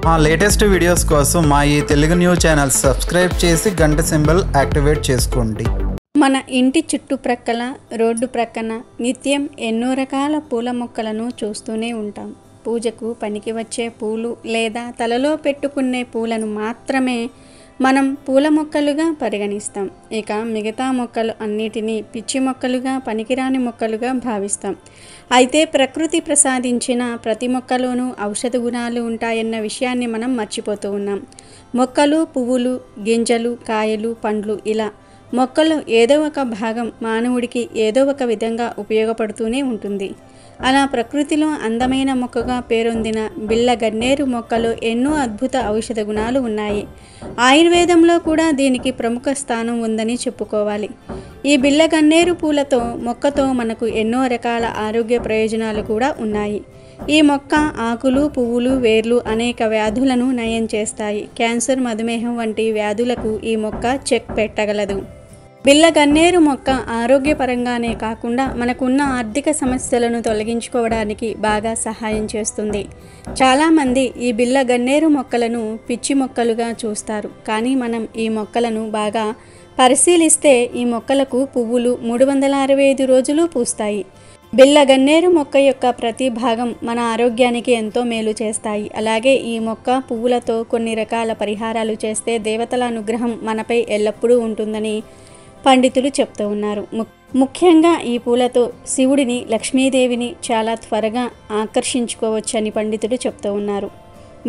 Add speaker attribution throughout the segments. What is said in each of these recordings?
Speaker 1: మా latest videos కోసం మా ఈ తెలుగు న్యూస్ ఛానల్ సబ్స్క్రైబ్ చేసి గంట సింబల్ యాక్టివేట్ చేసుకోండి.
Speaker 2: మన ఇంటి చుట్టుప్రక్కల రోడ్డు ప్రక్కన నిత్యం ఎన్నో రకాల పూల మొక్కలను చూస్తూనే ఉంటాం. పూజకు పనికి వచ్చే పూలు లేదా తలలో పెట్టుకునే పూలను మాత్రమే మనం పూల మొక్కలుగా పరిగణిస్తాం. ఇక మిగతా మొక్కలు అన్నిటినీ పిచ్చి మొక్కలుగా, పనికిరాని మొక్కలుగా భావిస్తాం. అయితే ప్రకృతి ప్రసాదించిన ప్రతి మొక్కలోనూ ఔషధ గుణాలు ఉంటాయన్న విషయాన్ని మనం మర్చిపోతూ ఉన్నాం. మొక్కలు, పువ్వులు, గింజలు, కాయలు, పండ్లు ఇలా మొక్కలు ఏదో ఒక భాగం మానవుడికి ఏదో ఒక విధంగా ఉపయోగపడుతూనే ఉంటుంది. అలా ప్రకృతిలో అందమైన మొక్కగా పేరొందిన బిళ్ళ గన్నేరు మొక్కలో ఎన్నో అద్భుత ఔషధ గుణాలు ఉన్నాయి. ఆయుర్వేదంలో కూడా దీనికి ప్రముఖ స్థానం ఉందని చెప్పుకోవాలి. ఈ బిళ్ళ గన్నేరు పూలతో మొక్కతో మనకు ఎన్నో రకాల ఆరోగ్య ప్రయోజనాలు కూడా ఉన్నాయి. ఈ మొక్క ఆకులు, పువ్వులు, వేర్లు అనేక వ్యాధులను నయం చేస్తాయి. క్యాన్సర్, మధుమేహం వంటి వ్యాధులకు ఈ మొక్క చెక్ పెట్టగలదు. బిళ్ళ గన్నేరు మొక్క ఆరోగ్యపరంగానే కాకుండా మనకున్న ఆర్థిక సమస్యలను తొలగించుకోవడానికి బాగా సహాయం చేస్తుంది. చాలామంది ఈ బిళ్ళ గన్నేరు మొక్కలను పిచ్చి మొక్కలుగా చూస్తారు. కానీ మనం ఈ మొక్కలను బాగా పరిశీలిస్తే ఈ మొక్కలకు పువ్వులు 365 రోజులు పూస్తాయి. బిళ్ళ గన్నేరు మొక్క యొక్క ప్రతి భాగం మన ఆరోగ్యానికి ఎంతో మేలు చేస్తాయి. అలాగే ఈ మొక్క పువ్వులతో కొన్ని రకాల పరిహారాలు చేస్తే దేవతల అనుగ్రహం మనపై ఎల్లప్పుడూ ఉంటుందని పండితులు చెప్తూ ఉన్నారు. ముఖ్యంగా ఈ పూలతో శివుడిని, లక్ష్మీదేవిని చాలా త్వరగా ఆకర్షించుకోవచ్చని పండితులు చెప్తూ ఉన్నారు.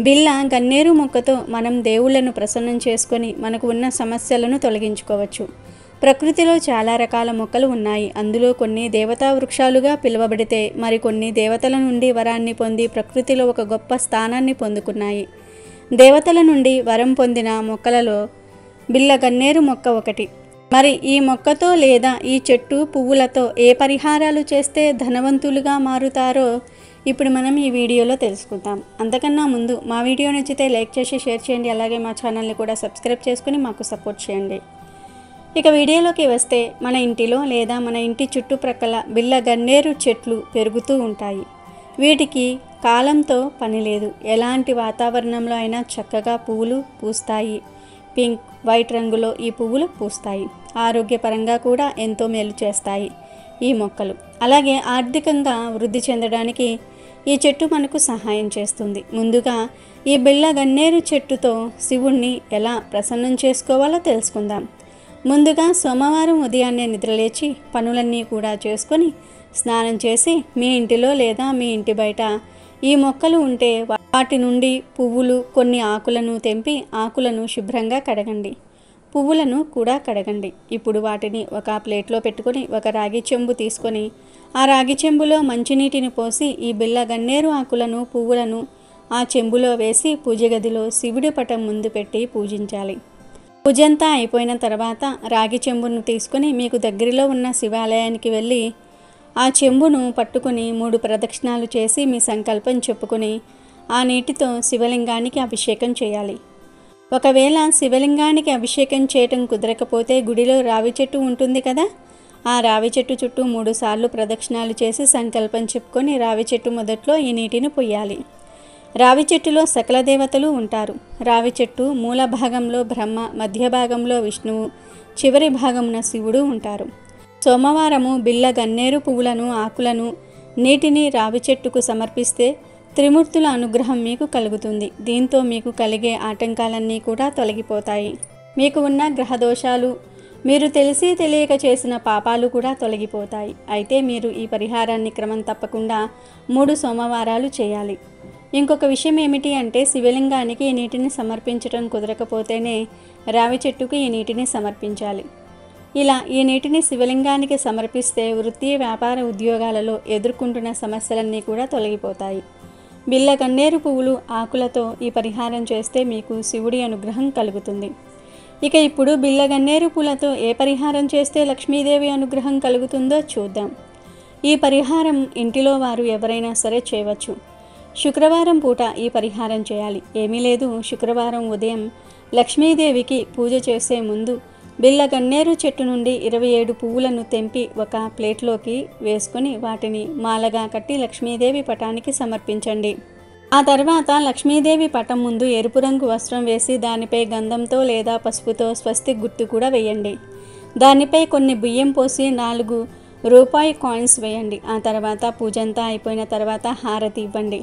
Speaker 2: బిళ్ళ గన్నేరు మొక్కతో మనం దేవుళ్లను ప్రసన్నం చేసుకొని మనకు ఉన్న సమస్యలను తొలగించుకోవచ్చు. ప్రకృతిలో చాలా రకాల మొక్కలు ఉన్నాయి. అందులో కొన్ని దేవతా వృక్షాలుగా పిలువబడితే మరికొన్ని దేవతల నుండి వరాన్ని పొంది ప్రకృతిలో ఒక గొప్ప స్థానాన్ని పొందుకున్నాయి. దేవతల నుండి వరం పొందిన మొక్కలలో బిళ్ళ గన్నేరు మొక్క ఒకటి. మరి ఈ మొక్కతో లేదా ఈ చెట్టు పువ్వులతో ఏ పరిహారాలు చేస్తే ధనవంతులుగా మారుతారో ఇప్పుడు మనం ఈ వీడియోలో తెలుసుకుందాం. అంతకన్నా ముందు మా వీడియో నచ్చితే లైక్ చేసి షేర్ చేయండి. అలాగే మా ఛానల్ని కూడా సబ్స్క్రైబ్ చేసుకుని మాకు సపోర్ట్ చేయండి. ఇక వీడియోలోకి వస్తే మన ఇంటిలో లేదా మన ఇంటి చుట్టుప్రక్కల బిళ్ళ గన్నేరు చెట్లు పెరుగుతూ ఉంటాయి. వీటికి కాలంతో పని లేదు. ఎలాంటి వాతావరణంలో అయినా చక్కగా పువ్వులు పూస్తాయి. పింక్, వైట్ రంగులో ఈ పువ్వులు పూస్తాయి. ఆరోగ్యపరంగా కూడా ఎంతో మేలు చేస్తాయి ఈ మొక్కలు. అలాగే ఆర్థికంగా వృద్ధి చెందడానికి ఈ చెట్టు మనకు సహాయం చేస్తుంది. ముందుగా ఈ బిళ్ళ గన్నేరు చెట్టుతో శివుణ్ణి ఎలా ప్రసన్నం చేసుకోవాలో తెలుసుకుందాం. ముందుగా సోమవారం ఉదయాన్నే నిద్రలేచి పనులన్నీ కూడా చేసుకొని స్నానం చేసి మీ ఇంటిలో లేదా మీ ఇంటి బయట ఈ మొక్కలు ఉంటే వాటి నుండి పువ్వులు, కొన్ని ఆకులను తెంపి ఆకులను శుభ్రంగా కడగండి. పువ్వులను కూడా కడగండి. ఇప్పుడు వాటిని ఒక ప్లేట్లో పెట్టుకొని ఒక రాగి చెంబు తీసుకొని ఆ రాగి చెంబులో మంచినీటిని పోసి ఈ బిళ్ళ గన్నేరు ఆకులను, పువ్వులను ఆ చెంబులో వేసి పూజ గదిలో శివుడి పటం ముందు పెట్టి పూజించాలి. పూజంతా అయిపోయిన తర్వాత రాగి చెంబును తీసుకొని మీకు దగ్గరలో ఉన్న శివాలయానికి వెళ్ళి ఆ చెంబును పట్టుకుని 3 ప్రదక్షిణాలు చేసి మీ సంకల్పం చెప్పుకొని ఆ నీటితో శివలింగానికి అభిషేకం చేయాలి. ఒకవేళ శివలింగానికి అభిషేకం చేయటం కుదరకపోతే గుడిలో రావి చెట్టు ఉంటుంది కదా, ఆ రావి చెట్టు చుట్టూ 3 సార్లు ప్రదక్షిణాలు చేసి సంకల్పం చెప్పుకొని రావి చెట్టు మొదట్లో ఈ నీటిని పొయ్యాలి. రావి చెట్టులో సకల దేవతలు ఉంటారు. రావి చెట్టు మూల భాగంలో బ్రహ్మ, మధ్య భాగంలో విష్ణువు, చివరి భాగమున శివుడు ఉంటారు. సోమవారము బిళ్ళ గన్నేరు పువ్వులను, ఆకులను, నీటిని రావి చెట్టుకు సమర్పిస్తే త్రిమూర్తుల అనుగ్రహం మీకు కలుగుతుంది. దీంతో మీకు కలిగే ఆటంకాలన్నీ కూడా తొలగిపోతాయి. మీకు ఉన్న గ్రహదోషాలు, మీరు తెలిసి తెలియక చేసిన పాపాలు కూడా తొలగిపోతాయి. అయితే మీరు ఈ పరిహారాన్ని క్రమం తప్పకుండా 3 సోమవారాలు చేయాలి. ఇంకొక విషయం ఏమిటి అంటే శివలింగానికి ఈ నీటిని సమర్పించడం కుదరకపోతేనే రావి చెట్టుకు ఈ నీటిని సమర్పించాలి. ఇలా ఈ నీటిని శివలింగానికి సమర్పిస్తే వృత్తి, వ్యాపార, ఉద్యోగాలలో ఎదుర్కొంటున్న సమస్యలన్నీ కూడా తొలగిపోతాయి. బిళ్ళ గన్నేరు పువ్వులు, ఆకులతో ఈ పరిహారం చేస్తే మీకు శివుడి అనుగ్రహం కలుగుతుంది. ఇక ఇప్పుడు బిళ్ళ గన్నేరు పూలతో ఏ పరిహారం చేస్తే లక్ష్మీదేవి అనుగ్రహం కలుగుతుందో చూద్దాం. ఈ పరిహారం ఇంటిలో వారు ఎవరైనా సరే చేయవచ్చు. శుక్రవారం పూట ఈ పరిహారం చేయాలి. ఏమీ లేదు, శుక్రవారం ఉదయం లక్ష్మీదేవికి పూజ చేసే ముందు బిళ్ళ గన్నేరు చెట్టు నుండి 27 పువ్వులను తెంపి ఒక ప్లేట్లోకి వేసుకొని వాటిని మాలగా కట్టి లక్ష్మీదేవి పటానికి సమర్పించండి. ఆ తర్వాత లక్ష్మీదేవి పటం ముందు ఎరుపు రంగు వస్త్రం వేసి దానిపై గంధంతో లేదా పసుపుతో స్వస్తిక్ గుర్తు కూడా వేయండి. దానిపై కొన్ని బియ్యం పోసి 4 రూపాయి కాయిన్స్ వేయండి. ఆ తర్వాత పూజంతా అయిపోయిన తర్వాత హారతి ఇవ్వండి.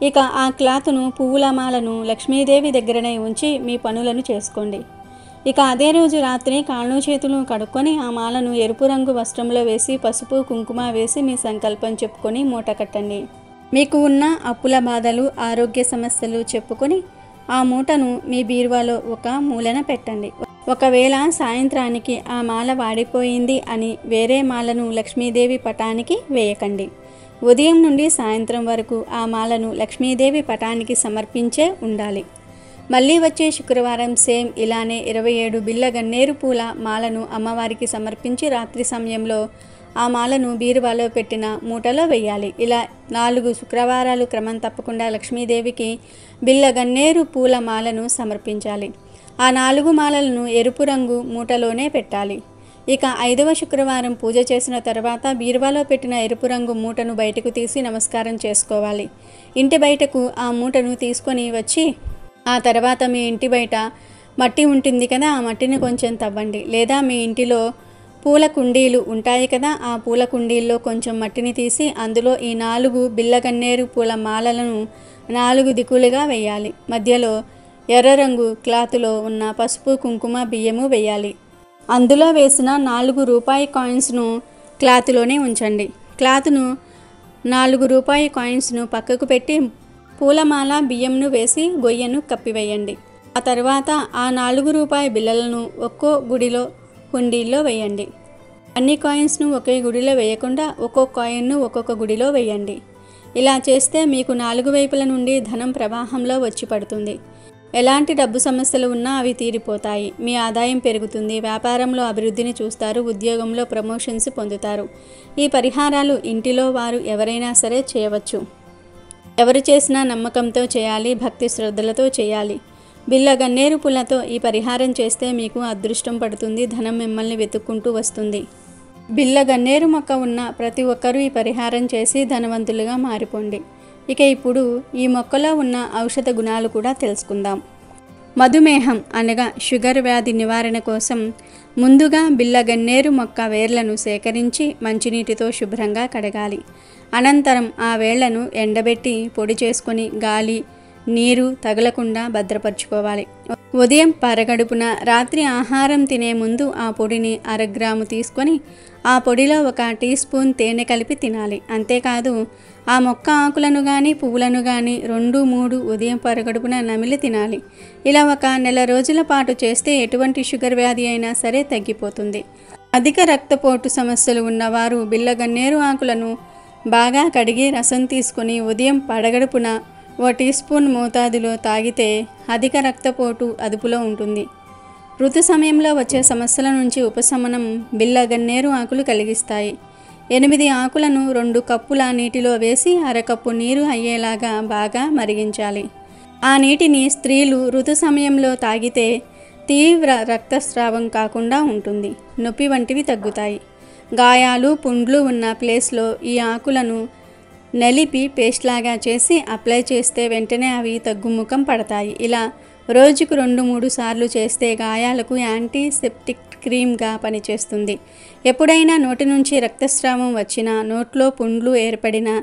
Speaker 2: ఇక ఆ క్లాత్ను, పువ్వుల మాలను లక్ష్మీదేవి దగ్గరనే ఉంచి మీ పనులను చేసుకోండి. ఇక అదే రోజు రాత్రి కాళ్ళు చేతులు కడుక్కొని ఆ మాలను ఎరుపు రంగు వస్త్రంలో వేసి పసుపు కుంకుమ వేసి మీ సంకల్పం చెప్పుకొని మూట కట్టండి. మీకు ఉన్న అప్పుల బాధలు, ఆరోగ్య సమస్యలు చెప్పుకొని ఆ మూటను మీ బీరువాలో ఒక మూలన పెట్టండి. ఒకవేళ సాయంత్రానికి ఆ మాల వాడిపోయింది అని వేరే మాలను లక్ష్మీదేవి పటానికి వేయకండి. ఉదయం నుండి సాయంత్రం వరకు ఆ మాలను లక్ష్మీదేవి పటానికి సమర్పించే ఉండాలి. మళ్ళీ వచ్చే శుక్రవారం సేమ్ ఇలానే 27 బిళ్ళ గన్నేరు పూల మాలను అమ్మవారికి సమర్పించి రాత్రి సమయంలో ఆ మాలను బీరువాలో పెట్టిన మూటలో వేయాలి. ఇలా 4 శుక్రవారాలు క్రమం తప్పకుండా లక్ష్మీదేవికి బిళ్ళ గన్నేరు పూల మాలను సమర్పించాలి. ఆ 4 మాలలను ఎరుపు రంగు మూటలోనే పెట్టాలి. ఇక 5వ శుక్రవారం పూజ చేసిన తర్వాత బీరువాలో పెట్టిన ఎరుపు రంగు మూటను బయటకు తీసి నమస్కారం చేసుకోవాలి. ఇంటి బయటకు ఆ మూటను తీసుకొని వచ్చి ఆ తర్వాత మీ ఇంటి బయట మట్టి ఉంటుంది కదా, ఆ మట్టిని కొంచెం తవ్వండి. లేదా మీ ఇంటిలో పూల కుండీలు ఉంటాయి కదా, ఆ పూల కుండీల్లో కొంచెం మట్టిని తీసి అందులో ఈ 4 బిళ్ళ గన్నేరు పూల మాలలను 4 దిక్కులుగా వేయాలి. మధ్యలో ఎర్ర రంగు క్లాతులో ఉన్న పసుపు కుంకుమ బియ్యము వేయాలి. అందులో వేసిన 4 రూపాయి కాయిన్స్ను క్లాతులోనే ఉంచండి. క్లాత్ను 4 రూపాయి కాయిన్స్ను పక్కకు పెట్టి పూలమాల బియ్యంను వేసి గొయ్యను కప్పివేయండి. ఆ తర్వాత ఆ 4 రూపాయి బిళ్ళలను ఒక్కో గుడిలో హుండీల్లో వేయండి. అన్ని కాయిన్స్ను ఒకే గుడిలో వేయకుండా ఒక్కో కాయిన్ను ఒక్కొక్క గుడిలో వేయండి. ఇలా చేస్తే మీకు 4 వైపుల నుండి ధనం ప్రవాహంలో వచ్చి పడుతుంది. ఎలాంటి డబ్బు సమస్యలు ఉన్నా అవి తీరిపోతాయి. మీ ఆదాయం పెరుగుతుంది. వ్యాపారంలో అభివృద్ధిని చూస్తారు. ఉద్యోగంలో ప్రమోషన్స్ పొందుతారు. ఈ పరిహారాలు ఇంటిలో వారు ఎవరైనా సరే చేయవచ్చు. ఎవరు చేసినా నమ్మకంతో చేయాలి, భక్తి శ్రద్ధలతో చేయాలి. బిళ్ళ గన్నేరు పూలతో ఈ పరిహారం చేస్తే మీకు అదృష్టం పడుతుంది. ధనం మిమ్మల్ని వెతుక్కుంటూ వస్తుంది. బిళ్ళ గన్నేరు మొక్క ఉన్న ప్రతి ఒక్కరూ ఈ పరిహారం చేసి ధనవంతులుగా మారిపోండి. ఇక ఇప్పుడు ఈ మొక్కలో ఉన్న ఔషధ గుణాలు కూడా తెలుసుకుందాం. మధుమేహం అనగా షుగర్ వ్యాధి నివారణ కోసం ముందుగా బిళ్ళ గన్నేరు మొక్క వేర్లను సేకరించి మంచినీటితో శుభ్రంగా కడగాలి. అనంతరం ఆ వేళ్లను ఎండబెట్టి పొడి చేసుకొని గాలి, నీరు తగలకుండా భద్రపరుచుకోవాలి. ఉదయం పరగడుపున రాత్రి ఆహారం తినే ముందు ఆ పొడిని 1/2 గ్రాము తీసుకొని ఆ పొడిలో 1 టీ స్పూన్ తేనె కలిపి తినాలి. అంతేకాదు ఆ మొక్క ఆకులను కానీ పువ్వులను కానీ 2-3 ఉదయం పరగడుపున నమిలి తినాలి. ఇలా 1 నెల రోజుల పాటు చేస్తే ఎటువంటి షుగర్ వ్యాధి అయినా సరే తగ్గిపోతుంది. అధిక రక్తపోటు సమస్యలు ఉన్నవారు బిళ్ళ గన్నేరు ఆకులను బాగా కడిగి రసం తీసుకొని ఉదయం పడగడుపున 1 టీ స్పూన్ మోతాదులో తాగితే అధిక రక్తపోటు అదుపులో ఉంటుంది. ఋతు సమయంలో వచ్చే సమస్యల నుంచి ఉపశమనం బిళ్ళ గన్నేరు ఆకులు కలిగిస్తాయి. 8 ఆకులను 2 కప్పుల నీటిలో వేసి 1/2 కప్పు నీరు అయ్యేలాగా బాగా మరిగించాలి. ఆ నీటిని స్త్రీలు ఋతు సమయంలో తాగితే తీవ్ర రక్తస్రావం కాకుండా ఉంటుంది. నొప్పి వంటివి తగ్గుతాయి. గాయాలు, పుండ్లు ఉన్న ప్లేస్లో ఈ ఆకులను నలిపి పేస్ట్ లాగా చేసి అప్లై చేస్తే వెంటనే అవి తగ్గుముఖం పడతాయి. ఇలా రోజుకు 2-3 సార్లు చేస్తే గాయాలకు యాంటీసెప్టిక్ క్రీమ్గా పనిచేస్తుంది. ఎప్పుడైనా నోటి నుంచి రక్తస్రావం వచ్చినా, నోట్లో పుండ్లు ఏర్పడినా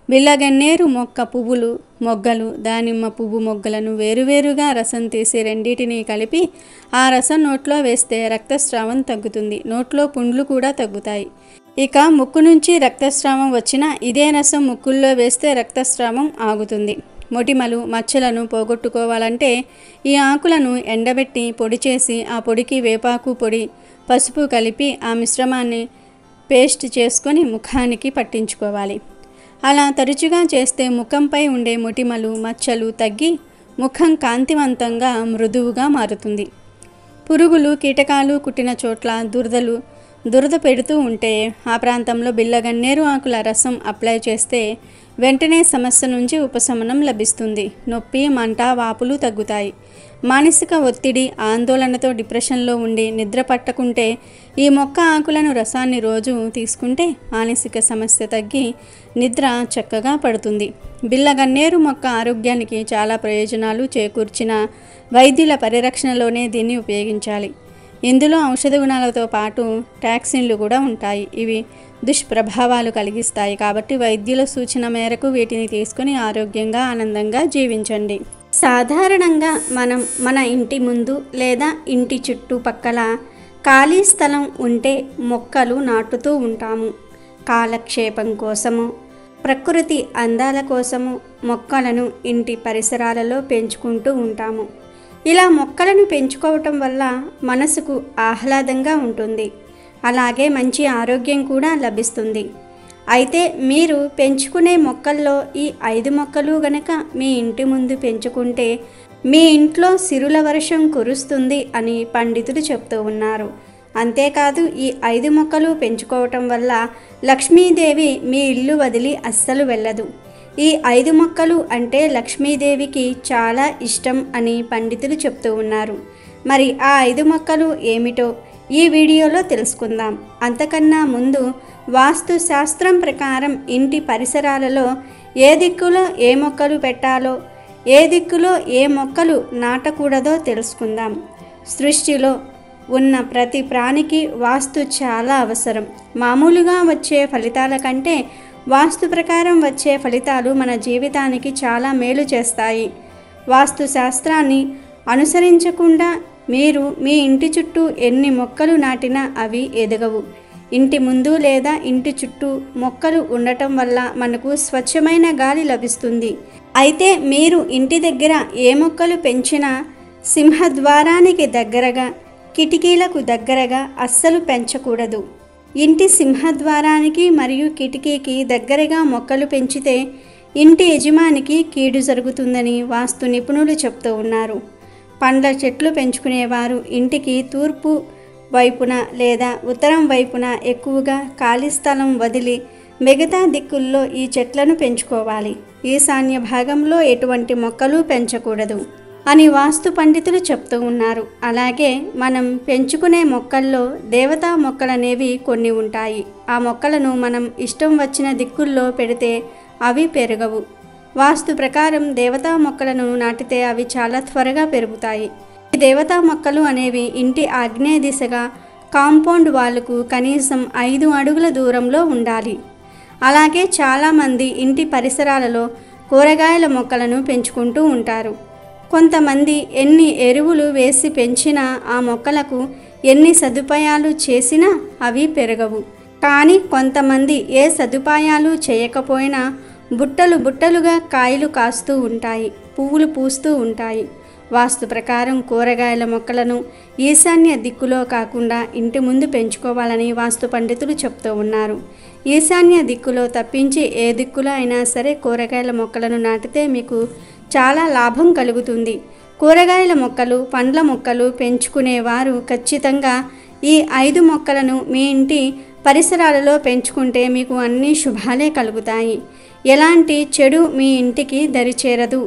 Speaker 2: బిళ్ళ గన్నేరు మొక్క పువ్వులు, మొగ్గలు, దానిమ్మ పువ్వు మొగ్గలను వేరువేరుగా రసం తీసి రెండింటిని కలిపి ఆ రసం నోట్లో వేస్తే రక్తస్రావం తగ్గుతుంది. నోట్లో పుండ్లు కూడా తగ్గుతాయి. ఇక ముక్కు నుంచి రక్తస్రావం వచ్చినా ఇదే రసం ముక్కుల్లో వేస్తే రక్తస్రావం ఆగుతుంది. మొటిమలు, మచ్చలను పోగొట్టుకోవాలంటే ఈ ఆకులను ఎండబెట్టి పొడి చేసి ఆ పొడికి వేపాకు పొడి, పసుపు కలిపి ఆ మిశ్రమాన్ని పేస్ట్ చేసుకొని ముఖానికి పట్టించుకోవాలి. అలా తరచుగా చేస్తే ముఖంపై ఉండే మొటిమలు, మచ్చలు తగ్గి ముఖం కాంతివంతంగా మృదువుగా మారుతుంది. పురుగులు, కీటకాలు కుట్టిన చోట్ల దురదలు దురద పెడుతూ ఉంటే ఆ ప్రాంతంలో బిళ్ళగన్నేరు ఆకుల రసం అప్లై చేస్తే వెంటనే సమస్య నుంచి ఉపశమనం లభిస్తుంది. నొప్పి, మంట, వాపులు తగ్గుతాయి. మానసిక ఒత్తిడి, ఆందోళనతో డిప్రెషన్లో ఉండి నిద్ర పట్టకుంటే ఈ మొక్క ఆకులను రసాన్ని రోజు తీసుకుంటే మానసిక సమస్య తగ్గి నిద్ర చక్కగా పడుతుంది. బిళ్ళగన్నేరు మొక్క ఆరోగ్యానికి చాలా ప్రయోజనాలు చేకూర్చిన వైద్యుల పరిరక్షణలోనే దీన్ని ఉపయోగించాలి. ఇందులో ఔషధ గుణాలతో పాటు టాక్సిన్లు కూడా ఉంటాయి. ఇవి దుష్ప్రభావాలు కలిగిస్తాయి. కాబట్టి వైద్యుల సూచన మేరకు వీటిని తీసుకుని ఆరోగ్యంగా ఆనందంగా జీవించండి. సాధారణంగా మనం మన ఇంటి ముందు లేదా ఇంటి చుట్టుపక్కల ఖాళీ స్థలం ఉంటే మొక్కలు నాటుతూ ఉంటాము. కాలక్షేపం కోసము, ప్రకృతి అందాల కోసము మొక్కలను ఇంటి పరిసరాలలో పెంచుకుంటూ ఉంటాము. ఇలా మొక్కలను పెంచుకోవటం వల్ల మనసుకు ఆహ్లాదంగా ఉంటుంది. అలాగే మంచి ఆరోగ్యం కూడా లభిస్తుంది. అయితే మీరు పెంచుకునే మొక్కల్లో ఈ 5 మొక్కలు గనక మీ ఇంటి ముందు పెంచుకుంటే మీ ఇంట్లో సిరుల వర్షం కురుస్తుంది అని పండితులు చెప్తూ ఉన్నారు. అంతేకాదు ఈ 5 మొక్కలు పెంచుకోవటం వల్ల లక్ష్మీదేవి మీ ఇల్లు వదిలి అస్సలు వెళ్ళదు. ఈ 5 మొక్కలు అంటే లక్ష్మీదేవికి చాలా ఇష్టం అని పండితులు చెప్తూ ఉన్నారు. మరి ఆ 5 మొక్కలు ఏమిటో ఈ వీడియోలో తెలుసుకుందాం. అంతకన్నా ముందు వాస్తు శాస్త్రం ప్రకారం ఇంటి పరిసరాలలో ఏ దిక్కులో ఏ మొక్కలు పెట్టాలో, ఏ దిక్కులో ఏ మొక్కలు నాటకూడదో తెలుసుకుందాం. సృష్టిలో ఉన్న ప్రతి ప్రాణికి వాస్తు చాలా అవసరం. మామూలుగా వచ్చే ఫలితాల కంటే వాస్తు ప్రకారం వచ్చే ఫలితాలు మన జీవితానికి చాలా మేలు చేస్తాయి. వాస్తు శాస్త్రాన్ని అనుసరించకుండా మీరు మీ ఇంటి చుట్టూ ఎన్ని మొక్కలు నాటినా అవి ఎదగవు. ఇంటి ముందు లేదా ఇంటి చుట్టూ మొక్కలు ఉండటం వల్ల మనకు స్వచ్ఛమైన గాలి లభిస్తుంది. అయితే మీరు ఇంటి దగ్గర ఏ మొక్కలు పెంచినా సింహద్వారానికి దగ్గరగా, కిటికీలకు దగ్గరగా అస్సలు పెంచకూడదు. ఇంటి సింహద్వారానికి మరియు కిటికీకి దగ్గరగా మొక్కలు పెంచితే ఇంటి యజమానికి కీడు జరుగుతుందని వాస్తు నిపుణులు చెప్తూ ఉన్నారు. పండ్ల చెట్లు పెంచుకునేవారు ఇంటికి తూర్పు వైపున లేదా ఉత్తరం వైపున ఎక్కువగా ఖాళీ స్థలం వదిలి మిగతా దిక్కుల్లో ఈ చెట్లను పెంచుకోవాలి. ఈశాన్య భాగంలో ఎటువంటి మొక్కలు పెంచకూడదు అని వాస్తు పండితులు చెప్తూ ఉన్నారు. అలాగే మనం పెంచుకునే మొక్కల్లో దేవతా మొక్కలనేవి కొన్ని ఉంటాయి. ఆ మొక్కలను మనం ఇష్టం వచ్చిన దిక్కుల్లో పెడితే అవి పెరగవు. వాస్తు ప్రకారం దేవతా మొక్కలను నాటితే అవి చాలా త్వరగా పెరుగుతాయి. ఈ దేవతా మొక్కలు అనేవి ఇంటి ఆగ్నేయ దిశగా కాంపౌండ్ వాల్కు కనీసం 5 అడుగుల దూరంలో ఉండాలి. అలాగే చాలామంది ఇంటి పరిసరాలలో కూరగాయల మొక్కలను పెంచుకుంటూ ఉంటారు. కొంతమంది ఎన్ని ఎరువులు వేసి పెంచినా ఆ మొక్కలకు ఎన్ని సదుపాయాలు చేసినా అవి పెరగవు. కానీ కొంతమంది ఏ సదుపాయాలు చేయకపోయినా బుట్టలు బుట్టలుగా కాయలు కాస్తూ ఉంటాయి, పువ్వులు పూస్తూ ఉంటాయి. వాస్తు ప్రకారం కూరగాయల మొక్కలను ఈశాన్య దిక్కులో కాకుండా ఇంటి ముందు పెంచుకోవాలని వాస్తు పండితులు చెప్తూ ఉన్నారు. ఈశాన్య దిక్కులో తప్పించి ఏ దిక్కులో అయినా సరే కూరగాయల మొక్కలను నాటితే మీకు చాలా లాభం కలుగుతుంది. కూరగాయల మొక్కలు, పండ్ల మొక్కలు పెంచుకునేవారు ఖచ్చితంగా ఈ 5 మొక్కలను మీ ఇంటి పరిసరాలలో పెంచుకుంటే మీకు అన్ని శుభాలే కలుగుతాయి. ఎలాంటి చెడు మీ ఇంటికి దరిచేరదు.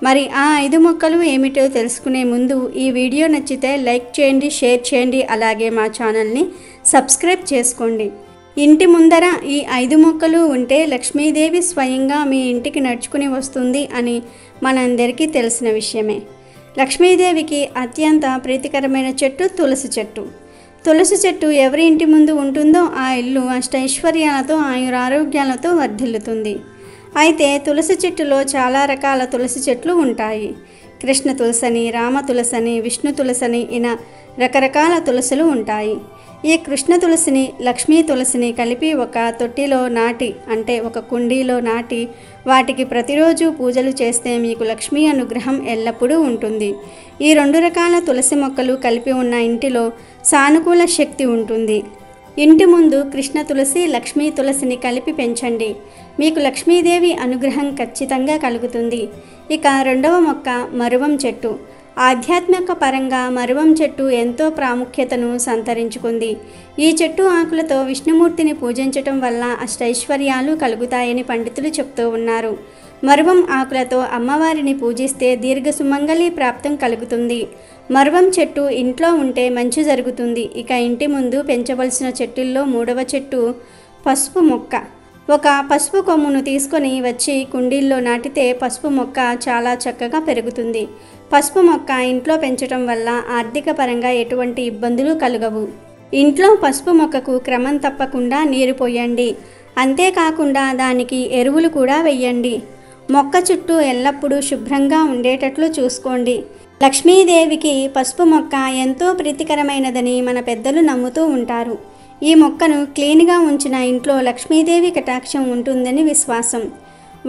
Speaker 2: మరి ఆ 5 మొక్కలు ఏమిటో తెలుసుకునే ముందు ఈ వీడియో నచ్చితే లైక్ చేయండి, షేర్ చేయండి, అలాగే మా ఛానల్ని సబ్స్క్రైబ్ చేసుకోండి. ఇంటి ముందర ఈ 5 మొక్కలు ఉంటే లక్ష్మీదేవి స్వయంగా మీ ఇంటికి నడుచుకుని వస్తుంది అని మనందరికీ తెలిసిన విషయమే. లక్ష్మీదేవికి అత్యంత ప్రీతికరమైన చెట్టు తులసి చెట్టు. తులసి చెట్టు ఎవరి ఇంటి ముందు ఉంటుందో ఆ ఇల్లు అష్టైశ్వర్యాలతో, ఆయురారోగ్యాలతో వర్ధిల్లుతుంది. అయితే తులసి చెట్టులో చాలా రకాల తులసి చెట్లు ఉంటాయి. కృష్ణ తులసని, రామ తులసని, విష్ణు తులసని ఇలా రకరకాల తులసులు ఉంటాయి. ఈ కృష్ణ తులసిని, లక్ష్మీ తులసిని కలిపి ఒక తొట్టిలో నాటి, అంటే ఒక కుండీలో నాటి వాటికి ప్రతిరోజు పూజలు చేస్తే మీకు లక్ష్మీ అనుగ్రహం ఎల్లప్పుడూ ఉంటుంది. ఈ 2 రకాల తులసి మొక్కలు కలిపి ఉన్న ఇంటిలో సానుకూల శక్తి ఉంటుంది. ఇంటి ముందు కృష్ణ తులసి, లక్ష్మీ తులసిని కలిపి పెంచండి. మీకు లక్ష్మీదేవి అనుగ్రహం ఖచ్చితంగా కలుగుతుంది. ఇక 2వ మొక్క మరువం చెట్టు. ఆధ్యాత్మిక పరంగా మరువం చెట్టు ఎంతో ప్రాముఖ్యతను సంతరించుకుంది. ఈ చెట్టు ఆకులతో విష్ణుమూర్తిని పూజించటం వల్ల అష్టైశ్వర్యాలు కలుగుతాయని పండితులు చెప్తూ ఉన్నారు. మరువం ఆకులతో అమ్మవారిని పూజిస్తే దీర్ఘ సుమంగళి ప్రాప్తం కలుగుతుంది. మరువం చెట్టు ఇంట్లో ఉంటే మంచి జరుగుతుంది. ఇక ఇంటి ముందు పెంచవలసిన చెట్టుల్లో 3వ చెట్టు పసుపు మొక్క. ఒక పసుపు కొమ్మును తీసుకొని వచ్చి కుండీల్లో నాటితే పసుపు మొక్క చాలా చక్కగా పెరుగుతుంది. పసుపు మొక్క ఇంట్లో పెంచడం వల్ల ఆర్థిక పరంగా ఎటువంటి ఇబ్బందులు కలగవు. ఇంట్లో పసుపు మొక్కకు క్రమం తప్పకుండా నీరు పోయండి. అంతేకాకుండా దానికి ఎరువులు కూడా వెయ్యండి. మొక్క చుట్టూ ఎల్లప్పుడూ శుభ్రంగా ఉండేటట్లు చూసుకోండి. లక్ష్మీదేవికి పసుపు మొక్క ఎంతో ప్రీతికరమైనదని మన పెద్దలు నమ్ముతూ ఉంటారు. ఈ మొక్కను క్లీన్గా ఉంచిన ఇంట్లో లక్ష్మీదేవి కటాక్షం ఉంటుందని విశ్వాసం.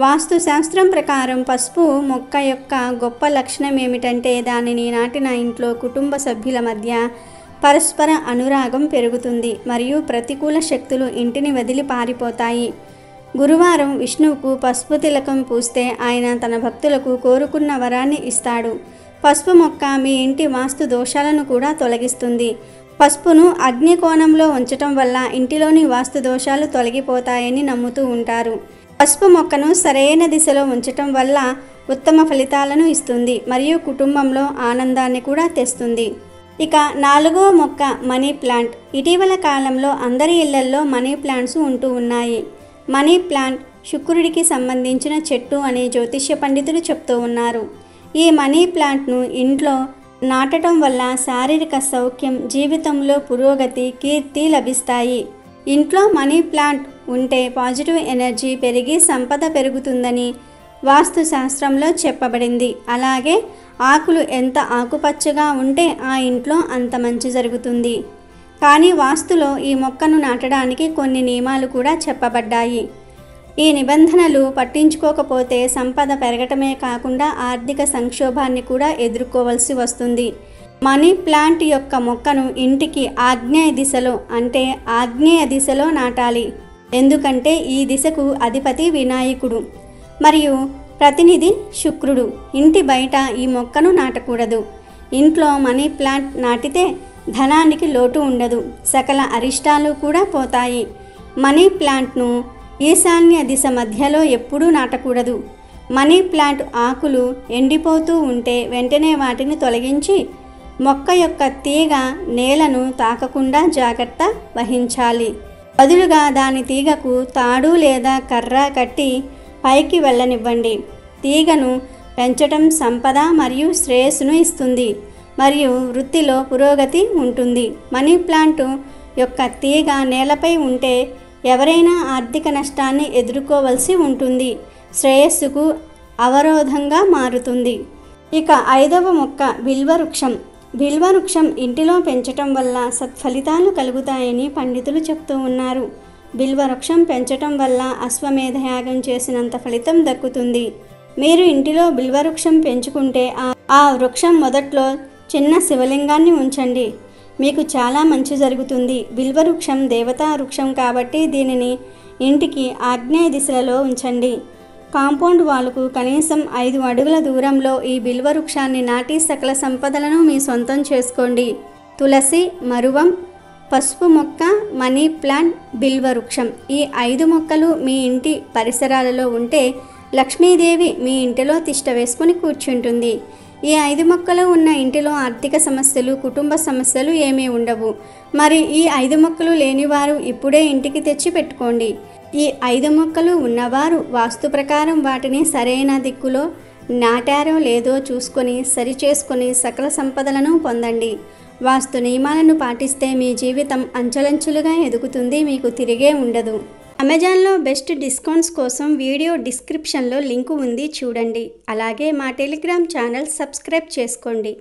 Speaker 2: వాస్తు శాస్త్రం ప్రకారం పసుపు మొక్క యొక్క గొప్ప లక్షణం ఏమిటంటే దానిని నాటిన ఇంట్లో కుటుంబ సభ్యుల మధ్య పరస్పర అనురాగం పెరుగుతుంది మరియు ప్రతికూల శక్తులు ఇంటిని వదిలి పారిపోతాయి. గురువారం విష్ణువుకు పసుపు తిలకం పూస్తే ఆయన తన భక్తులకు కోరుకున్న వరాన్ని ఇస్తాడు. పసుపు మొక్క మీ ఇంటి వాస్తు దోషాలను కూడా తొలగిస్తుంది. పసుపును అగ్ని కోణంలో ఉంచటం వల్ల ఇంటిలోని వాస్తు దోషాలు తొలగిపోతాయని నమ్ముతూ ఉంటారు. పసుపు మొక్కను సరైన దిశలో ఉంచటం వల్ల ఉత్తమ ఫలితాలను ఇస్తుంది మరియు కుటుంబంలో ఆనందాన్ని కూడా తెస్తుంది. ఇక 4వ మొక్క మనీ ప్లాంట్. ఇటీవల కాలంలో అందరి ఇళ్లల్లో మనీ ప్లాంట్స్ ఉంటూ ఉన్నాయి. మనీ ప్లాంట్ శుక్రుడికి సంబంధించిన చెట్టు అని జ్యోతిష్య పండితులు చెప్తూ ఉన్నారు. ఈ మనీ ప్లాంట్ను ఇంట్లో నాటడం వల్ల శారీరక సౌఖ్యం, జీవితంలో పురోగతి, కీర్తి లభిస్తాయి. ఇంట్లో మనీ ప్లాంట్ ఉంటే పాజిటివ్ ఎనర్జీ పెరిగి సంపద పెరుగుతుందని వాస్తు శాస్త్రంలో చెప్పబడింది. అలాగే ఆకులు ఎంత ఆకుపచ్చగా ఉంటే ఆ ఇంట్లో అంత మంచి జరుగుతుంది. కానీ వాస్తులో ఈ మొక్కను నాటడానికి కొన్ని నియమాలు కూడా చెప్పబడ్డాయి. ఈ నిబంధనలు పట్టించుకోకపోతే సంపద పెరగటమే కాకుండా ఆర్థిక సంక్షోభాన్ని కూడా ఎదుర్కోవలసి వస్తుంది. మనీ ప్లాంట్ యొక్క మొక్కను ఇంటికి ఆగ్నేయ దిశలో అంటే ఆగ్నేయ దిశలో నాటాలి. ఎందుకంటే ఈ దిశకు అధిపతి వినాయకుడు మరియు ప్రతినిధి శుక్రుడు. ఇంటి బయట ఈ మొక్కను నాటకూడదు. ఇంట్లో మనీ ప్లాంట్ నాటితే ధనానికి లోటు ఉండదు, సకల అరిష్టాలు కూడా పోతాయి. మనీ ప్లాంట్ను ఈశాన్య దిశ మధ్యలో ఎప్పుడూ నాటకూడదు. మనీ ప్లాంట్ ఆకులు ఎండిపోతూ ఉంటే వెంటనే వాటిని తొలగించి మొక్క యొక్క తీగ నేలను తాకకుండా జాగ్రత్త వహించాలి. బదులుగా దాని తీగకు తాడు లేదా కర్ర కట్టి పైకి వెళ్ళనివ్వండి. తీగను పెంచటం సంపద మరియు శ్రేయస్సును ఇస్తుంది మరియు వృత్తిలో పురోగతి ఉంటుంది. మనీ ప్లాంట్ యొక్క తీగ నేలపై ఉంటే ఎవరైనా ఆర్థిక నష్టాన్ని ఎదుర్కోవలసి ఉంటుంది, శ్రేయస్సుకు అవరోధంగా మారుతుంది. ఇక 5వ మొక్క బిల్వవృక్షం. బిల్వవృక్షం ఇంటిలో పెంచటం వల్ల సత్ఫలితాలు కలుగుతాయని పండితులు చెప్తూ ఉన్నారు. బిల్వవృక్షం పెంచటం వల్ల అశ్వమేధయాగం చేసినంత ఫలితం దక్కుతుంది. మీరు ఇంటిలో బిల్వవృక్షం పెంచుకుంటే ఆ వృక్షం మొదట్లో చిన్న శివలింగాన్ని ఉంచండి, మీకు చాలా మంచి జరుగుతుంది. బిల్వవృక్షం దేవతా వృక్షం కాబట్టి దీనిని ఇంటికి ఆగ్నేయ దిశలో ఉంచండి. కాంపౌండ్ వాలుకు కనీసం 5 అడుగుల దూరంలో ఈ బిల్వవృక్షాన్ని నాటి సకల సంపదలను మీ సొంతం చేసుకోండి. తులసి, మరువం, పసుపు మొక్క, మనీ ప్లాంట్, బిల్వవృక్షం ఈ 5 మొక్కలు మీ ఇంటి పరిసరాలలో ఉంటే లక్ష్మీదేవి మీ ఇంటిలో తిష్ట వేసుకుని కూర్చుంటుంది. ఈ 5 మొక్కలు ఉన్న ఇంటిలో ఆర్థిక సమస్యలు, కుటుంబ సమస్యలు ఏమీ ఉండవు. మరి ఈ 5 మొక్కలు లేనివారు ఇప్పుడే ఇంటికి తెచ్చి పెట్టుకోండి. ఈ 5 మొక్కలు ఉన్నవారు వాస్తు ప్రకారం వాటిని సరైన దిక్కులో నాటారో లేదో చూసుకొని సరిచేసుకొని సకల సంపదలను పొందండి. వాస్తు నియమాలను పాటిస్తే మీ జీవితం అంచెలంచెలుగా ఎదుగుతుంది, మీకు తిరిగే ఉండదు. అమెజాన్లో బెస్ట్ డిస్కౌంట్స్ కోసం వీడియో డిస్క్రిప్షన్లో లింకు ఉంది, చూడండి. అలాగే మా టెలిగ్రామ్ ఛానల్ సబ్స్క్రైబ్ చేసుకోండి.